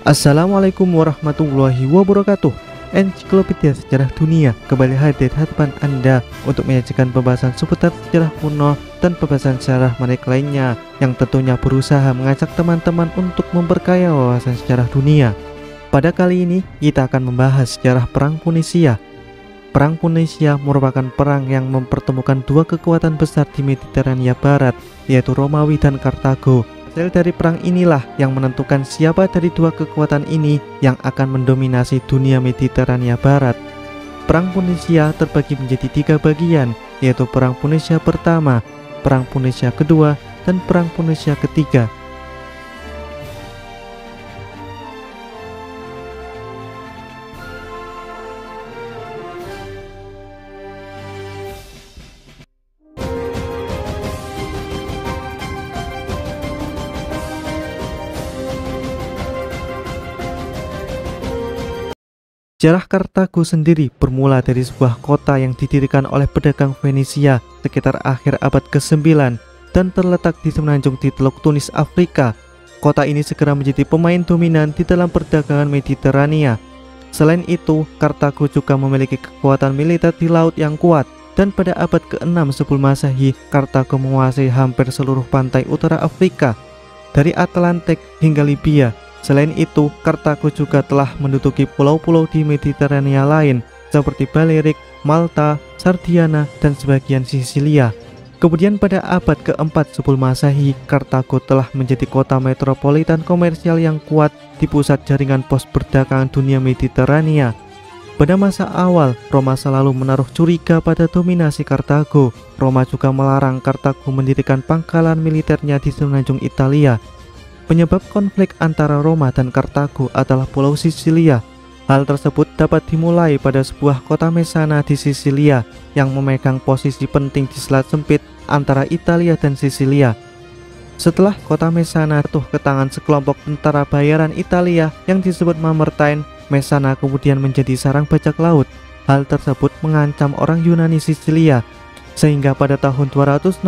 Assalamualaikum warahmatullahi wabarakatuh. Ensiklopedia Sejarah Dunia kembali hadir di hadapan Anda untuk menyajikan pembahasan seputar sejarah kuno dan pembahasan sejarah menarik lainnya yang tentunya berusaha mengajak teman-teman untuk memperkaya wawasan sejarah dunia. Pada kali ini kita akan membahas sejarah Perang Punisia. Perang Punisia merupakan perang yang mempertemukan dua kekuatan besar di Mediterania Barat, yaitu Romawi dan Kartago. Hasil dari perang inilah yang menentukan siapa dari dua kekuatan ini yang akan mendominasi dunia Mediterania Barat. Perang Punisia terbagi menjadi tiga bagian, yaitu Perang Punisia Pertama, Perang Punisia Kedua, dan Perang Punisia Ketiga. Sejarah Kartago sendiri bermula dari sebuah kota yang didirikan oleh pedagang Venesia sekitar akhir abad ke-9 dan terletak di semenanjung di Teluk Tunis, Afrika. Kota ini segera menjadi pemain dominan di dalam perdagangan Mediterania. Selain itu, Kartago juga memiliki kekuatan militer di laut yang kuat, dan pada abad ke-6 sebelum Masehi, Kartago menguasai hampir seluruh pantai utara Afrika, dari Atlantik hingga Libya. Selain itu, Kartago juga telah menduduki pulau-pulau di Mediterania lain seperti Balearic, Malta, Sardinia, dan sebagian Sisilia. Kemudian pada abad ke-4 sebelum Masehi, Kartago telah menjadi kota metropolitan komersial yang kuat di pusat jaringan pos perdagangan dunia Mediterania. Pada masa awal, Roma selalu menaruh curiga pada dominasi Kartago. Roma juga melarang Kartago mendirikan pangkalan militernya di semenanjung Italia. Penyebab konflik antara Roma dan Kartago adalah Pulau Sisilia. Hal tersebut dapat dimulai pada sebuah kota Messana di Sisilia yang memegang posisi penting di selat sempit antara Italia dan Sisilia. Setelah kota Messana jatuh ke tangan sekelompok tentara bayaran Italia yang disebut Mamertine, Messana kemudian menjadi sarang bajak laut. Hal tersebut mengancam orang Yunani Sisilia, sehingga pada tahun 264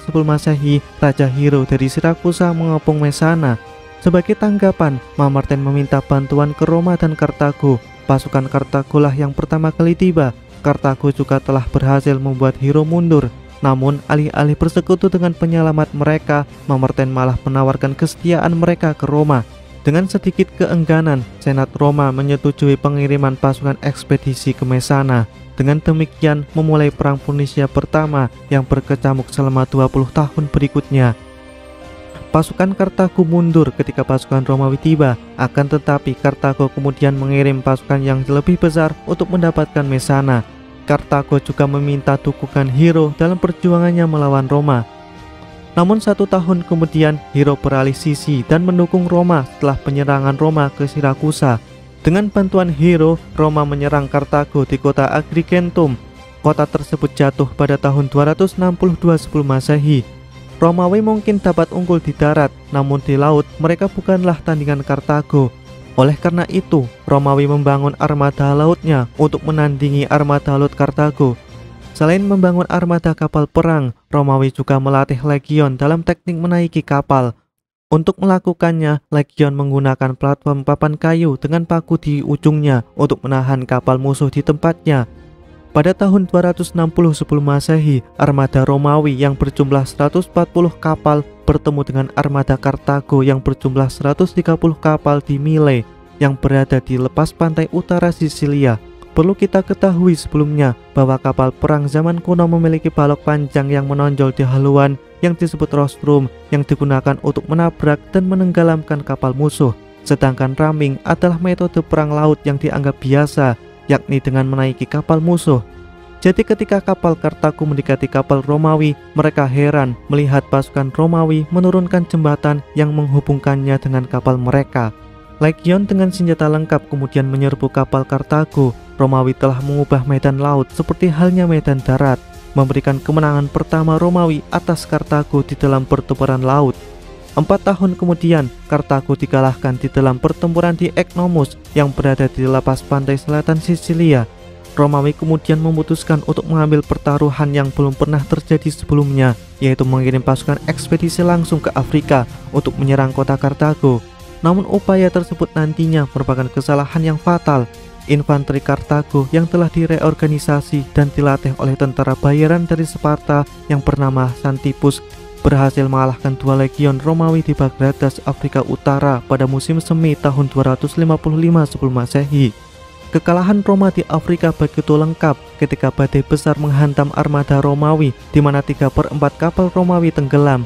sebelum Masehi, Raja Hero dari Sirakusa mengepung Messana. Sebagai tanggapan, Mamertine meminta bantuan ke Roma dan Kartago. Pasukan Kartago lah yang pertama kali tiba. Kartago juga telah berhasil membuat Hero mundur. Namun, alih-alih bersekutu dengan penyelamat mereka, Mamertine malah menawarkan kesetiaan mereka ke Roma. Dengan sedikit keengganan, Senat Roma menyetujui pengiriman pasukan ekspedisi ke Messana. Dengan demikian memulai Perang Punisia Pertama yang berkecamuk selama 20 tahun berikutnya. Pasukan Kartago mundur ketika pasukan Romawi tiba, akan tetapi Kartago kemudian mengirim pasukan yang lebih besar untuk mendapatkan Messana. Kartago juga meminta dukungan Hero dalam perjuangannya melawan Roma. Namun 1 tahun kemudian Hero beralih sisi dan mendukung Roma setelah penyerangan Roma ke Sirakusa. Dengan bantuan Hero, Roma menyerang Kartago di kota Agrigentum. Kota tersebut jatuh pada tahun 262 sebelum Masehi. Romawi mungkin dapat unggul di darat, namun di laut mereka bukanlah tandingan Kartago. Oleh karena itu, Romawi membangun armada lautnya untuk menandingi armada laut Kartago. Selain membangun armada kapal perang, Romawi juga melatih legion dalam teknik menaiki kapal. Untuk melakukannya, legion menggunakan platform papan kayu dengan paku di ujungnya untuk menahan kapal musuh di tempatnya. Pada tahun 260 sebelum Masehi, armada Romawi yang berjumlah 140 kapal bertemu dengan armada Kartago yang berjumlah 130 kapal di Mile yang berada di lepas pantai utara Sisilia. Perlu kita ketahui sebelumnya bahwa kapal perang zaman kuno memiliki balok panjang yang menonjol di haluan yang disebut rostrum yang digunakan untuk menabrak dan menenggelamkan kapal musuh. Sedangkan ramming adalah metode perang laut yang dianggap biasa, yakni dengan menaiki kapal musuh. Jadi ketika kapal Kartago mendekati kapal Romawi, mereka heran melihat pasukan Romawi menurunkan jembatan yang menghubungkannya dengan kapal mereka. Legion dengan senjata lengkap kemudian menyerbu kapal Kartago. Romawi telah mengubah medan laut seperti halnya medan darat, memberikan kemenangan pertama Romawi atas Kartago di dalam pertempuran laut. 4 tahun kemudian, Kartago dikalahkan di dalam pertempuran di Eknomus yang berada di lepas pantai selatan Sisilia. Romawi kemudian memutuskan untuk mengambil pertaruhan yang belum pernah terjadi sebelumnya, yaitu mengirim pasukan ekspedisi langsung ke Afrika untuk menyerang kota Kartago. Namun upaya tersebut nantinya merupakan kesalahan yang fatal. Infanteri Kartago yang telah direorganisasi dan dilatih oleh tentara bayaran dari Sparta yang bernama Xanthipus berhasil mengalahkan 2 legion Romawi di Baghdad, Afrika Utara pada musim semi tahun 255 sebelum Masehi. Kekalahan Roma di Afrika begitu lengkap ketika badai besar menghantam armada Romawi di mana 3/4 kapal Romawi tenggelam.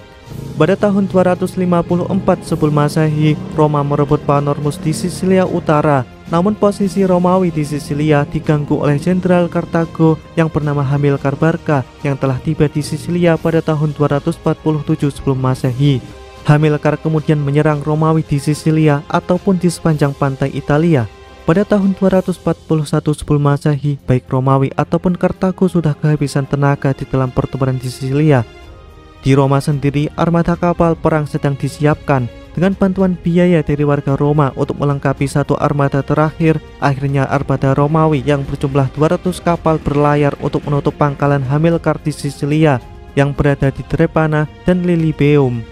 Pada tahun 254 sebelum Masehi, Roma merebut Panormus di Sisilia Utara. Namun posisi Romawi di Sisilia diganggu oleh Jenderal Kartago yang bernama Hamilkar Barca yang telah tiba di Sisilia pada tahun 247 sebelum Masehi. Hamilkar kemudian menyerang Romawi di Sisilia ataupun di sepanjang pantai Italia. Pada tahun 241 sebelum Masehi, baik Romawi ataupun Kartago sudah kehabisan tenaga di dalam pertempuran di Sisilia. Di Roma sendiri, armada kapal perang sedang disiapkan. Dengan bantuan biaya dari warga Roma untuk melengkapi satu armada terakhir, akhirnya armada Romawi yang berjumlah 200 kapal berlayar untuk menutup pangkalan Hamilkar di Sisilia yang berada di Drepana dan Lilybaeum.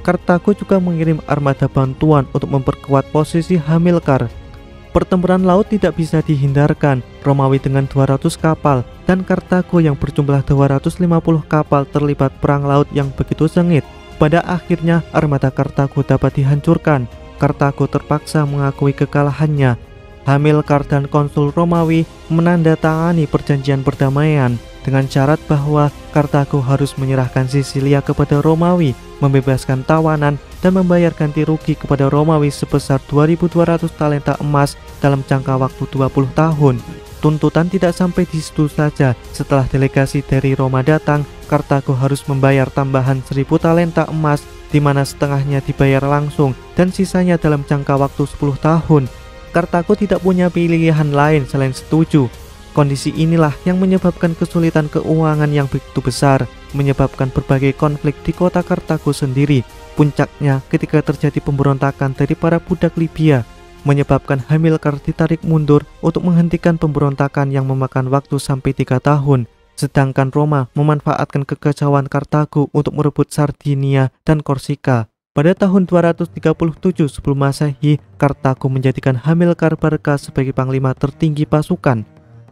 Kartago juga mengirim armada bantuan untuk memperkuat posisi Hamilkar. Pertempuran laut tidak bisa dihindarkan. Romawi dengan 200 kapal dan Kartago yang berjumlah 250 kapal terlibat perang laut yang begitu sengit. Pada akhirnya armada Kartago dapat dihancurkan. Kartago terpaksa mengakui kekalahannya. Hamilkar dan konsul Romawi menandatangani perjanjian perdamaian dengan syarat bahwa Kartago harus menyerahkan Sisilia kepada Romawi, membebaskan tawanan, dan membayar ganti rugi kepada Romawi sebesar 2.200 talenta emas dalam jangka waktu 20 tahun. Tuntutan tidak sampai di situ saja. Setelah delegasi dari Roma datang, Kartago harus membayar tambahan 1.000 talenta emas, di mana setengahnya dibayar langsung dan sisanya dalam jangka waktu 10 tahun. Kartago tidak punya pilihan lain selain setuju. Kondisi inilah yang menyebabkan kesulitan keuangan yang begitu besar, menyebabkan berbagai konflik di kota Kartago sendiri. Puncaknya ketika terjadi pemberontakan dari para budak Libya, menyebabkan Hamilkar ditarik mundur untuk menghentikan pemberontakan yang memakan waktu sampai 3 tahun. Sedangkan Roma memanfaatkan kekacauan Kartago untuk merebut Sardinia dan Korsika. Pada tahun 237 sebelum Masehi, Kartago menjadikan Hamilkar Barca sebagai panglima tertinggi pasukan.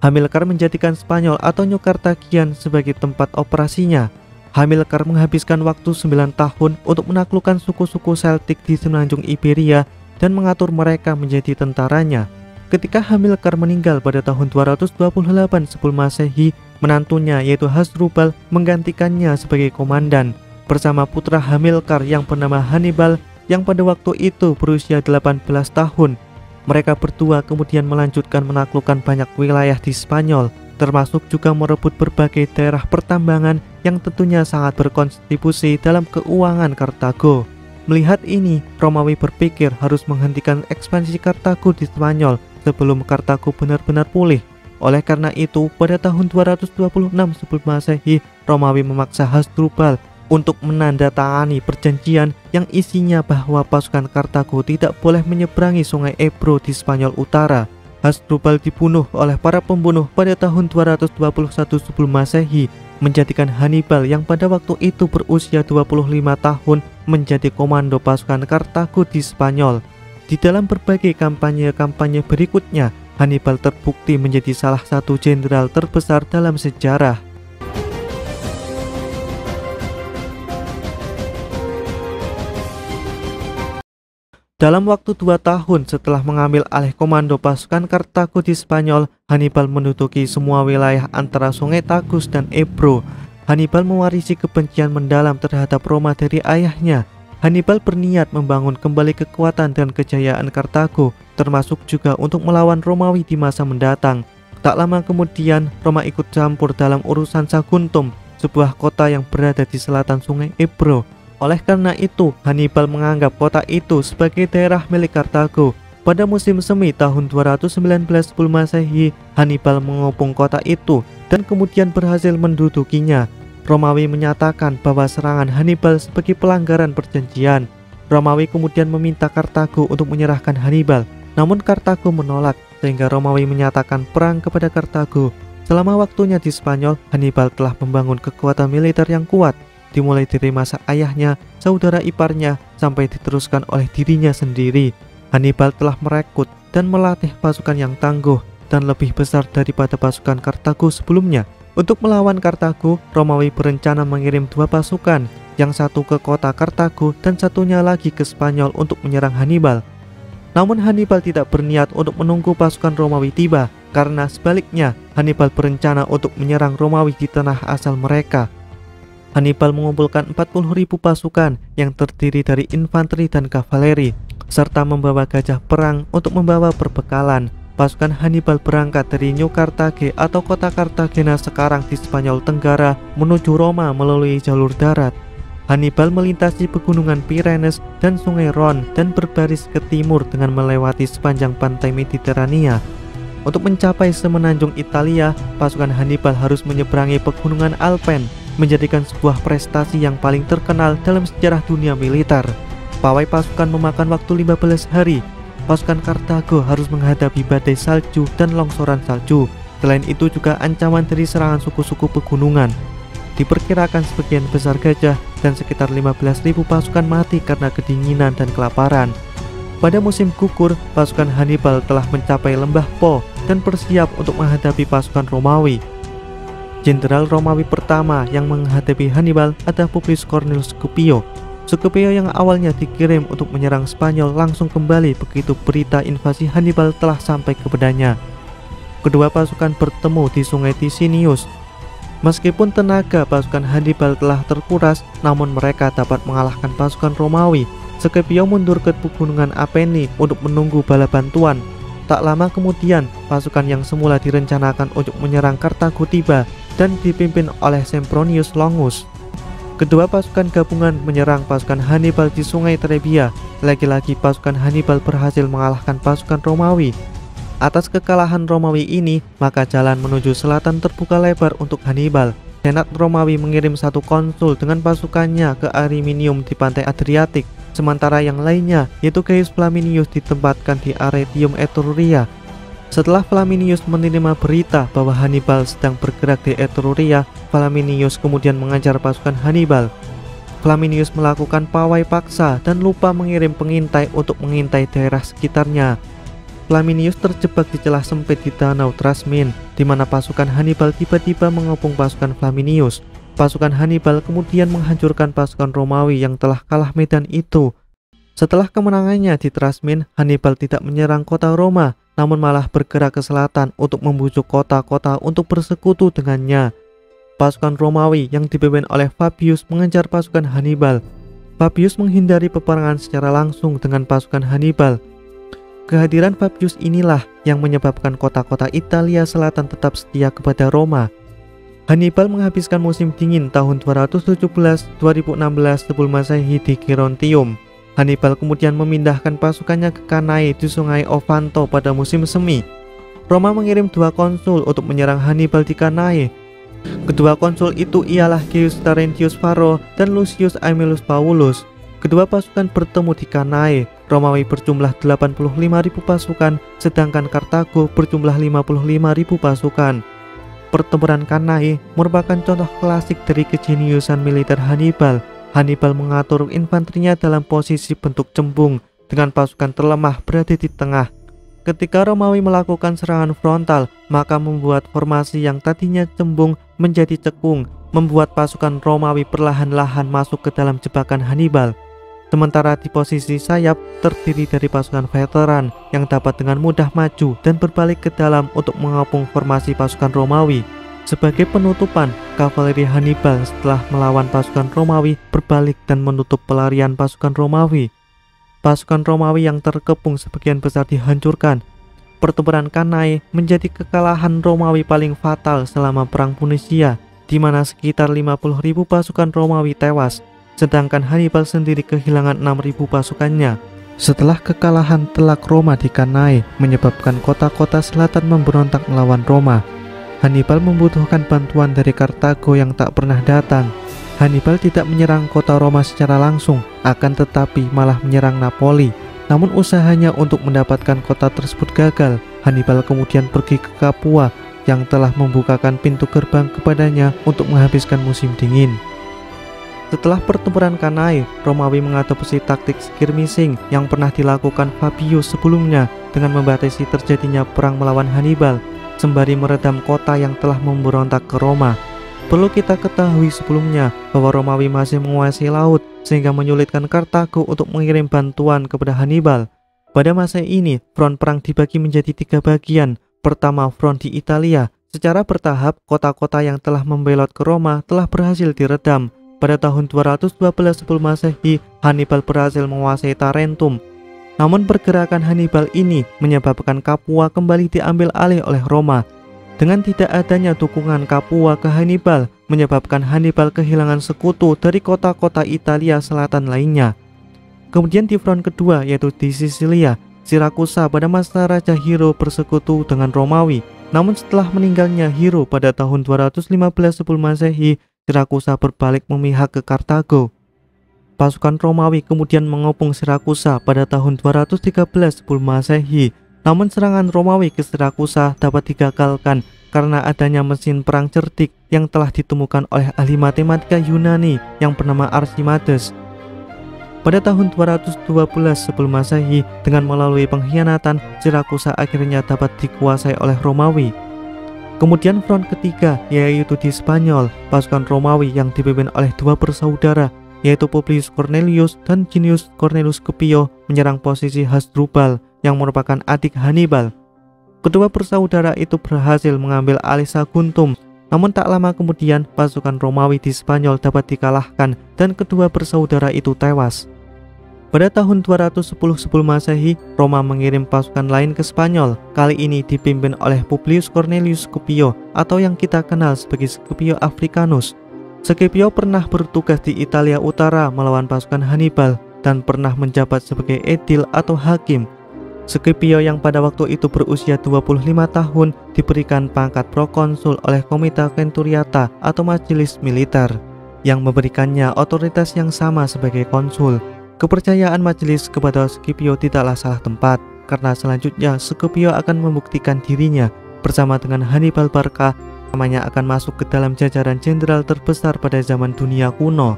Hamilkar menjadikan Spanyol atau New Carthaginian sebagai tempat operasinya. Hamilkar menghabiskan waktu 9 tahun untuk menaklukkan suku-suku Celtic di semenanjung Iberia dan mengatur mereka menjadi tentaranya. Ketika Hamilkar meninggal pada tahun 228 sebelum Masehi, menantunya yaitu Hasdrubal menggantikannya sebagai komandan bersama putra Hamilkar yang bernama Hannibal yang pada waktu itu berusia 18 tahun. Mereka berdua kemudian melanjutkan menaklukkan banyak wilayah di Spanyol, termasuk juga merebut berbagai daerah pertambangan yang tentunya sangat berkontribusi dalam keuangan Kartago. Melihat ini, Romawi berpikir harus menghentikan ekspansi Kartago di Spanyol sebelum Kartago benar-benar pulih. Oleh karena itu, pada tahun 226 sebelum Masehi, Romawi memaksa Hasdrubal untuk menandatangani perjanjian yang isinya bahwa pasukan Kartago tidak boleh menyeberangi sungai Ebro di Spanyol Utara. Hasdrubal dibunuh oleh para pembunuh pada tahun 221 sebelum Masehi, menjadikan Hannibal yang pada waktu itu berusia 25 tahun menjadi komando pasukan Kartago di Spanyol. Di dalam berbagai kampanye-kampanye berikutnya, Hannibal terbukti menjadi salah satu jenderal terbesar dalam sejarah. Dalam waktu 2 tahun setelah mengambil alih komando pasukan Kartago di Spanyol, Hannibal menduduki semua wilayah antara sungai Tagus dan Ebro. Hannibal mewarisi kebencian mendalam terhadap Roma dari ayahnya. Hannibal berniat membangun kembali kekuatan dan kejayaan Kartago, termasuk juga untuk melawan Romawi di masa mendatang. Tak lama kemudian, Roma ikut campur dalam urusan Saguntum, sebuah kota yang berada di selatan sungai Ebro. Oleh karena itu, Hannibal menganggap kota itu sebagai daerah milik Kartago. Pada musim semi tahun 219 sebelum Masehi, Hannibal mengepung kota itu dan kemudian berhasil mendudukinya. Romawi menyatakan bahwa serangan Hannibal sebagai pelanggaran perjanjian. Romawi kemudian meminta Kartago untuk menyerahkan Hannibal, namun Kartago menolak sehingga Romawi menyatakan perang kepada Kartago. Selama waktunya di Spanyol, Hannibal telah membangun kekuatan militer yang kuat. dimulai dari masa ayahnya, saudara iparnya, sampai diteruskan oleh dirinya sendiri. Hannibal telah merekrut dan melatih pasukan yang tangguh dan lebih besar daripada pasukan Kartago sebelumnya. Untuk melawan Kartago, Romawi berencana mengirim 2 pasukan, yang satu ke kota Kartago dan satunya lagi ke Spanyol untuk menyerang Hannibal. Namun Hannibal tidak berniat untuk menunggu pasukan Romawi tiba, karena sebaliknya Hannibal berencana untuk menyerang Romawi di tanah asal mereka. Hannibal mengumpulkan 40.000 pasukan yang terdiri dari infanteri dan kavaleri, serta membawa gajah perang untuk membawa perbekalan. Pasukan Hannibal berangkat dari New Carthage atau kota Cartagena sekarang di Spanyol Tenggara menuju Roma melalui jalur darat. Hannibal melintasi pegunungan Pyrenees dan sungai Rhone dan berbaris ke timur dengan melewati sepanjang pantai Mediterania. Untuk mencapai semenanjung Italia, pasukan Hannibal harus menyeberangi pegunungan Alpen, menjadikan sebuah prestasi yang paling terkenal dalam sejarah dunia militer. Pawai pasukan memakan waktu 15 hari. Pasukan Kartago harus menghadapi badai salju dan longsoran salju. Selain itu juga ancaman dari serangan suku-suku pegunungan. Diperkirakan sebagian besar gajah dan sekitar 15.000 pasukan mati karena kedinginan dan kelaparan. Pada musim gugur, pasukan Hannibal telah mencapai lembah Po dan bersiap untuk menghadapi pasukan Romawi. Jenderal Romawi pertama yang menghadapi Hannibal adalah Publius Cornelius Scipio. Scipio yang awalnya dikirim untuk menyerang Spanyol langsung kembali begitu berita invasi Hannibal telah sampai kepadanya. Kedua pasukan bertemu di Sungai Ticinius. Meskipun tenaga pasukan Hannibal telah terkuras, namun mereka dapat mengalahkan pasukan Romawi. Scipio mundur ke pegunungan Apeni untuk menunggu bala bantuan. Tak lama kemudian, pasukan yang semula direncanakan untuk menyerang Kartago tiba dan dipimpin oleh Sempronius Longus. Kedua pasukan gabungan menyerang pasukan Hannibal di Sungai Trebia. Lagi-lagi pasukan Hannibal berhasil mengalahkan pasukan Romawi. Atas kekalahan Romawi ini, maka jalan menuju selatan terbuka lebar untuk Hannibal. Senat Romawi mengirim 1 konsul dengan pasukannya ke Ariminium di pantai Adriatik, sementara yang lainnya, yaitu Gaius Flaminius, ditempatkan di Arretium Etruria. Setelah Flaminius menerima berita bahwa Hannibal sedang bergerak di Etruria, Flaminius kemudian mengajar pasukan Hannibal. Flaminius melakukan pawai paksa dan lupa mengirim pengintai untuk mengintai daerah sekitarnya. Flaminius terjebak di celah sempit di Danau Trasmin, di mana pasukan Hannibal tiba-tiba mengepung pasukan Flaminius. Pasukan Hannibal kemudian menghancurkan pasukan Romawi yang telah kalah medan itu. Setelah kemenangannya di Trasmin, Hannibal tidak menyerang kota Roma, namun malah bergerak ke selatan untuk membujuk kota-kota untuk bersekutu dengannya. Pasukan Romawi yang dipimpin oleh Fabius mengejar pasukan Hannibal. Fabius menghindari peperangan secara langsung dengan pasukan Hannibal. Kehadiran Fabius inilah yang menyebabkan kota-kota Italia Selatan tetap setia kepada Roma. Hannibal menghabiskan musim dingin tahun 217-2016 sebelum Masehi di Gerontium. Hannibal kemudian memindahkan pasukannya ke Cannae di Sungai Ovanto pada musim semi. Roma mengirim 2 konsul untuk menyerang Hannibal di Cannae. Kedua konsul itu ialah Gaius Terentius Varro dan Lucius Aemilius Paulus. Kedua pasukan bertemu di Cannae. Romawi berjumlah 85.000 pasukan, sedangkan Kartago berjumlah 55.000 pasukan. Pertempuran Cannae merupakan contoh klasik dari kejeniusan militer Hannibal. Hannibal mengatur infanterinya dalam posisi bentuk cembung, dengan pasukan terlemah berada di tengah. Ketika Romawi melakukan serangan frontal, maka membuat formasi yang tadinya cembung menjadi cekung, membuat pasukan Romawi perlahan-lahan masuk ke dalam jebakan Hannibal. Sementara di posisi sayap terdiri dari pasukan veteran yang dapat dengan mudah maju dan berbalik ke dalam untuk mengepung formasi pasukan Romawi. Sebagai penutupan, kavaleri Hannibal setelah melawan pasukan Romawi berbalik dan menutup pelarian pasukan Romawi. Pasukan Romawi yang terkepung sebagian besar dihancurkan. Pertempuran Cannae menjadi kekalahan Romawi paling fatal selama Perang Punisia, di mana sekitar 50.000 pasukan Romawi tewas, sedangkan Hannibal sendiri kehilangan 6.000 pasukannya. Setelah kekalahan telak Roma di Cannae menyebabkan kota-kota selatan memberontak melawan Roma, Hannibal membutuhkan bantuan dari Kartago yang tak pernah datang. Hannibal tidak menyerang kota Roma secara langsung, akan tetapi malah menyerang Napoli. Namun usahanya untuk mendapatkan kota tersebut gagal. Hannibal kemudian pergi ke Capua yang telah membukakan pintu gerbang kepadanya untuk menghabiskan musim dingin. Setelah pertempuran Cannae, Romawi mengadopsi taktik skirmishing yang pernah dilakukan Fabius sebelumnya dengan membatasi terjadinya perang melawan Hannibal, sembari meredam kota yang telah memberontak ke Roma. Perlu kita ketahui sebelumnya bahwa Romawi masih menguasai laut sehingga menyulitkan Kartago untuk mengirim bantuan kepada Hannibal. Pada masa ini, front perang dibagi menjadi 3 bagian. Pertama, front di Italia. Secara bertahap, kota-kota yang telah membelot ke Roma telah berhasil diredam. Pada tahun 212 sebelum Masehi, Hannibal berhasil menguasai Tarentum. Namun pergerakan Hannibal ini menyebabkan Capua kembali diambil alih oleh Roma. Dengan tidak adanya dukungan Capua ke Hannibal, menyebabkan Hannibal kehilangan sekutu dari kota-kota Italia Selatan lainnya. Kemudian di front kedua, yaitu di Sisilia, Sirakusa pada masa Raja Hero bersekutu dengan Romawi. Namun setelah meninggalnya Hero pada tahun 215 sebelum Masehi, Sirakusa berbalik memihak ke Kartago. Pasukan Romawi kemudian mengepung Sirakusa pada tahun 213 sebelum Masehi. Namun serangan Romawi ke Sirakusa dapat digagalkan karena adanya mesin perang cerdik yang telah ditemukan oleh ahli matematika Yunani yang bernama Archimedes. Pada tahun 212 sebelum Masehi, dengan melalui pengkhianatan, Sirakusa akhirnya dapat dikuasai oleh Romawi. Kemudian front ketiga, yaitu di Spanyol, pasukan Romawi yang dipimpin oleh 2 bersaudara, yaitu Publius Cornelius dan Gnaeus Cornelius Scipio, menyerang posisi Hasdrubal yang merupakan adik Hannibal. Kedua bersaudara itu berhasil mengambil alih Saguntum. Namun tak lama kemudian, pasukan Romawi di Spanyol dapat dikalahkan dan kedua bersaudara itu tewas. Pada tahun 210 sebelum Masehi, Roma mengirim pasukan lain ke Spanyol. Kali ini dipimpin oleh Publius Cornelius Scipio atau yang kita kenal sebagai Scipio Africanus. Scipio pernah bertugas di Italia Utara melawan pasukan Hannibal dan pernah menjabat sebagai edil atau hakim. Scipio yang pada waktu itu berusia 25 tahun diberikan pangkat prokonsul oleh Komita Centuriata atau majelis militer yang memberikannya otoritas yang sama sebagai konsul. Kepercayaan majelis kepada Scipio tidaklah salah tempat, karena selanjutnya Scipio akan membuktikan dirinya bersama dengan Hannibal Barca, namanya akan masuk ke dalam jajaran jenderal terbesar pada zaman dunia kuno.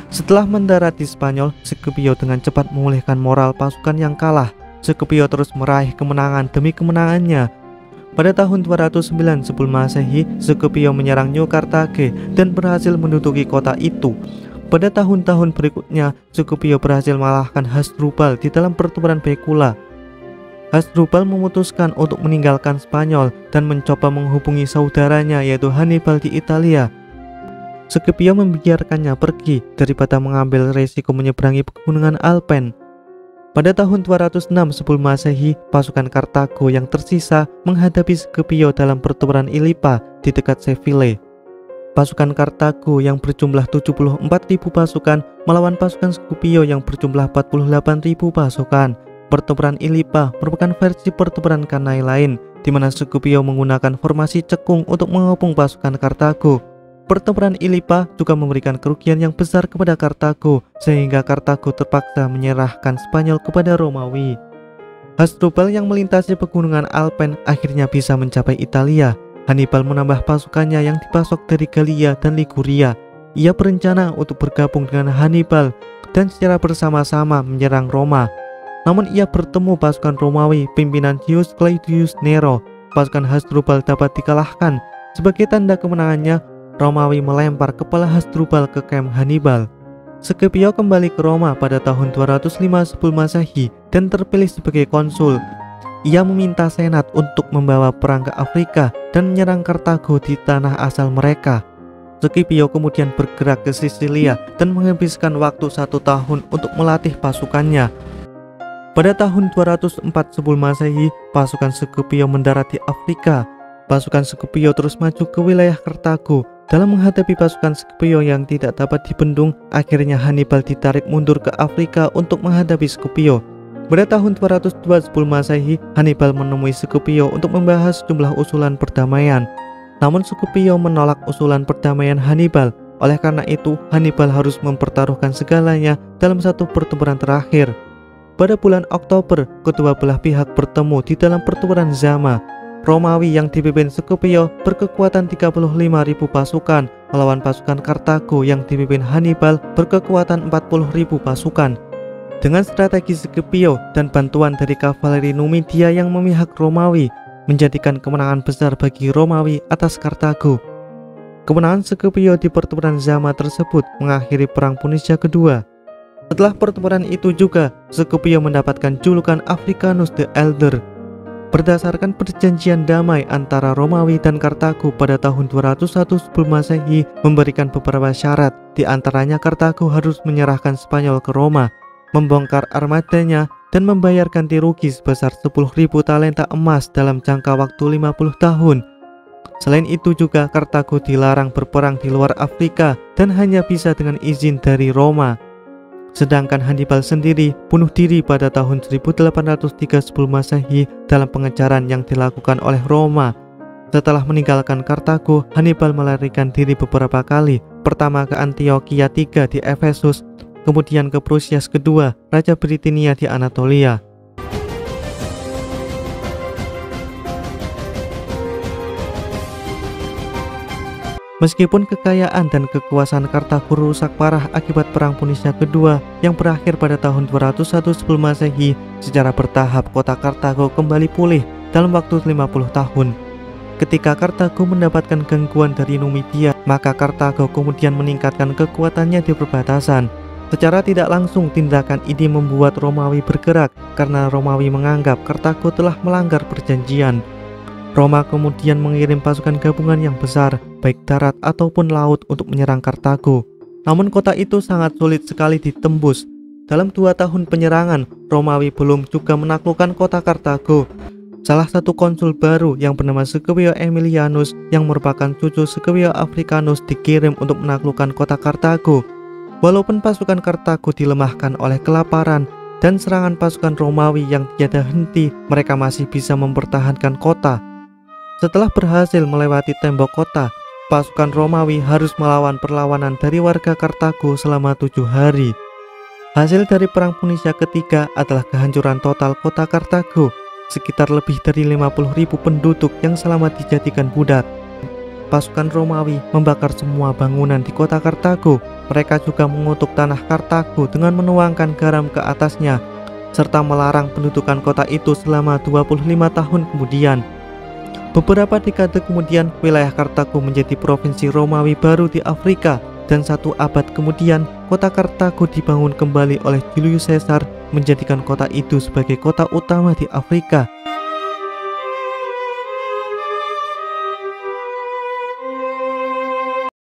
Setelah mendarat di Spanyol, Scipio dengan cepat memulihkan moral pasukan yang kalah. Scipio terus meraih kemenangan demi kemenangannya. Pada tahun 209 sebelum Masehi, Scipio menyerang New Carthage dan berhasil menduduki kota itu. Pada tahun-tahun berikutnya, Scipio berhasil mengalahkan Hasdrubal di dalam pertempuran Baecula. Hasdrubal memutuskan untuk meninggalkan Spanyol dan mencoba menghubungi saudaranya yaitu Hannibal di Italia. Scipio membiarkannya pergi daripada mengambil resiko menyeberangi pegunungan Alpen. Pada tahun 206 sebelum Masehi, pasukan Kartago yang tersisa menghadapi Scipio dalam pertempuran Ilipa di dekat Seville. Pasukan Kartago yang berjumlah 74.000 pasukan melawan pasukan Scipio yang berjumlah 48.000 pasukan. Pertempuran Ilipa merupakan versi pertempuran Cannae lain, di mana Scipio menggunakan formasi cekung untuk mengepung pasukan Kartago. Pertempuran Ilipa juga memberikan kerugian yang besar kepada Kartago, sehingga Kartago terpaksa menyerahkan Spanyol kepada Romawi. Hasdrubal yang melintasi pegunungan Alpen akhirnya bisa mencapai Italia. Hannibal menambah pasukannya yang dipasok dari Gallia dan Liguria. Ia berencana untuk bergabung dengan Hannibal dan secara bersama-sama menyerang Roma. Namun ia bertemu pasukan Romawi pimpinan Gaius Claudius Nero. Pasukan Hasdrubal dapat dikalahkan. Sebagai tanda kemenangannya, Romawi melempar kepala Hasdrubal ke kamp Hannibal. Scipio kembali ke Roma pada tahun 205 sebelum Masehi dan terpilih sebagai konsul. Ia meminta senat untuk membawa perang ke Afrika dan menyerang Kartago di tanah asal mereka. Scipio kemudian bergerak ke Sisilia dan menghabiskan waktu 1 tahun untuk melatih pasukannya. Pada tahun 204 sebelum Masehi, pasukan Scipio mendarat di Afrika. Pasukan Scipio terus maju ke wilayah Kartago. Dalam menghadapi pasukan Scipio yang tidak dapat dibendung, akhirnya Hannibal ditarik mundur ke Afrika untuk menghadapi Scipio. Pada tahun 202 sebelum Masehi, Hannibal menemui Scipio untuk membahas sejumlah usulan perdamaian. Namun Scipio menolak usulan perdamaian Hannibal. Oleh karena itu, Hannibal harus mempertaruhkan segalanya dalam satu pertempuran terakhir. Pada bulan Oktober, kedua belah pihak bertemu di dalam pertempuran Zama. Romawi yang dipimpin Scipio berkekuatan 35.000 pasukan, melawan pasukan Kartago yang dipimpin Hannibal berkekuatan 40.000 pasukan. Dengan strategi Scipio dan bantuan dari kavaleri Numidia yang memihak Romawi, menjadikan kemenangan besar bagi Romawi atas Kartago. Kemenangan Scipio di pertempuran Zama tersebut mengakhiri Perang Punisia kedua. Setelah pertempuran itu juga, Scipio mendapatkan julukan Africanus the Elder. Berdasarkan perjanjian damai antara Romawi dan Kartago pada tahun 201 sebelum Masehi memberikan beberapa syarat, di antaranya Kartago harus menyerahkan Spanyol ke Roma, membongkar armadanya, dan membayar ganti rugi sebesar 10.000 talenta emas dalam jangka waktu 50 tahun. Selain itu juga Kartago dilarang berperang di luar Afrika dan hanya bisa dengan izin dari Roma. Sedangkan Hannibal sendiri bunuh diri pada tahun 1803 sebelum Masehi dalam pengejaran yang dilakukan oleh Roma. Setelah meninggalkan Kartago, Hannibal melarikan diri beberapa kali, pertama ke Antioquia III di Efesus, kemudian ke Prusias kedua, Raja Britania di Anatolia. Meskipun kekayaan dan kekuasaan Kartago rusak parah akibat Perang Punisia kedua yang berakhir pada tahun 201 sebelum Masehi, secara bertahap kota Kartago kembali pulih dalam waktu 50 tahun. Ketika Kartago mendapatkan gangguan dari Numidia, maka Kartago kemudian meningkatkan kekuatannya di perbatasan. Secara tidak langsung tindakan ini membuat Romawi bergerak karena Romawi menganggap Kartago telah melanggar perjanjian. Roma kemudian mengirim pasukan gabungan yang besar, baik darat ataupun laut untuk menyerang Kartago. Namun kota itu sangat sulit sekali ditembus. Dalam 2 tahun penyerangan, Romawi belum juga menaklukkan kota Kartago. Salah satu konsul baru yang bernama Scipio Aemilianus yang merupakan cucu Scipio Africanus dikirim untuk menaklukkan kota Kartago. Walaupun pasukan Kartago dilemahkan oleh kelaparan dan serangan pasukan Romawi yang tiada henti, mereka masih bisa mempertahankan kota. Setelah berhasil melewati tembok kota, pasukan Romawi harus melawan perlawanan dari warga Kartago selama 7 hari. Hasil dari Perang Punisia ketiga adalah kehancuran total kota Kartago, sekitar lebih dari 50.000 penduduk yang selamat dijadikan budak. Pasukan Romawi membakar semua bangunan di kota Kartago. Mereka juga mengutuk tanah Kartago dengan menuangkan garam ke atasnya, serta melarang pendudukan kota itu selama 25 tahun kemudian. Beberapa dekade kemudian, wilayah Kartago menjadi provinsi Romawi baru di Afrika, dan 1 abad kemudian, kota Kartago dibangun kembali oleh Julius Caesar, menjadikan kota itu sebagai kota utama di Afrika.